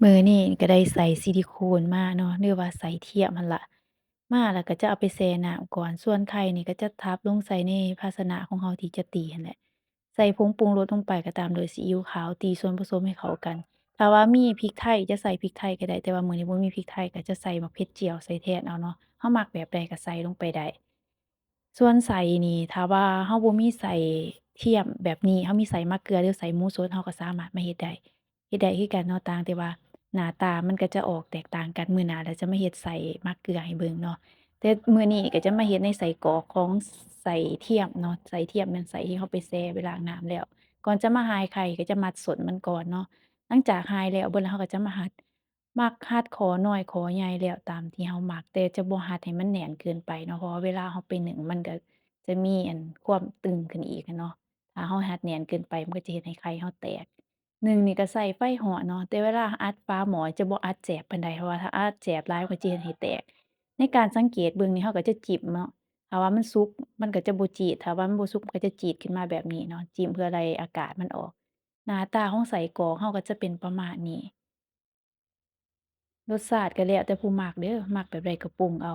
มื้อนี้ก็ได้ใส่ซิลิโคนมาเนาะหรือว่าใส่เทียมหั้นล่ะมาแล้วก็จะเอาไปแช่น้ำก่อนส่วนไข่นี่ก็จะทับลงใส่ในภาชนะของเราที่จะตีหั้นแหละใส่ผงปรุงรสลงไปก็ตามด้วยซีอิ๊วขาวตีส่วนผสมให้เข้ากันถ้าว่ามีพริกไทยจะใส่พริกไทยก็ได้แต่ว่ามื้อนี้บ่มีพริกไทยก็จะใส่บักเผ็ดเจียวใส่แทนเอาเนาะเรามักแบบใดก็ใส่ลงไปได้ ส่วนไส้นี่ถ้าว่าเราบ่มีไส้เทียมแบบนี้เรามีไส้มะเกลือหรือไส้หมูสดเราก็สามารถมาเฮ็ดได้คือกันเนาะต่างแต่ว่าหน้าตามันก็จะออกแตกต่างกันมื้อหน้าเดี๋ยวจะมาเฮ็ดไส้มะเกลือให้เบิ่งเนาะแต่มื้อนี้ก็จะมาเฮ็ดในไส้กรอกของไส้เทียมเนาะไส้เทียมแม่นไส้ที่เราไปแช่ไปล้างน้ำแล้วก่อนจะมาหายไข่ก็จะมัดส้นมันก่อนเนาะหลังจากหายแล้วเบิดแล้วเราก็จะมาหัดขอน้อยขอใหญ่แล้วตามที่เรามักแต่จะบ่หัดให้มันแน่นเกินไปเนาะเพราะว่าเวลาเราไปนึ่งมันก็ จะมีความตึงขึ้นอีกอะเนาะถ้าเราหัดแน่นเกินไปมันก็จะเฮ็ดให้ไข่เราแตกนึ่งนี่ก็ใส่ไฟเหาะเนาะแต่เวลาอัดฝาหม้อจะบ่อัดแจ๊บปานใดเพราะว่าถ้าอัดแจ๊บหลายมันก็จะเฮ็ดให้แตกในการสังเกตเบิ่งนี่เราก็จะจิ้มเนาะถ้าว่ามันสุกมันก็จะบ่จีดถ้าว่ามันบ่สุกมันก็จะจีดขึ้นมาแบบนี้เนาะจิ้มเพื่อไล่อากาศมันออกหน้าตาของไส้กรอกเราก็จะเป็นประมาณนี้รสชาติก็แล้วแต่ผู้มักเด้อมักแบบใดก็ปรุงเอา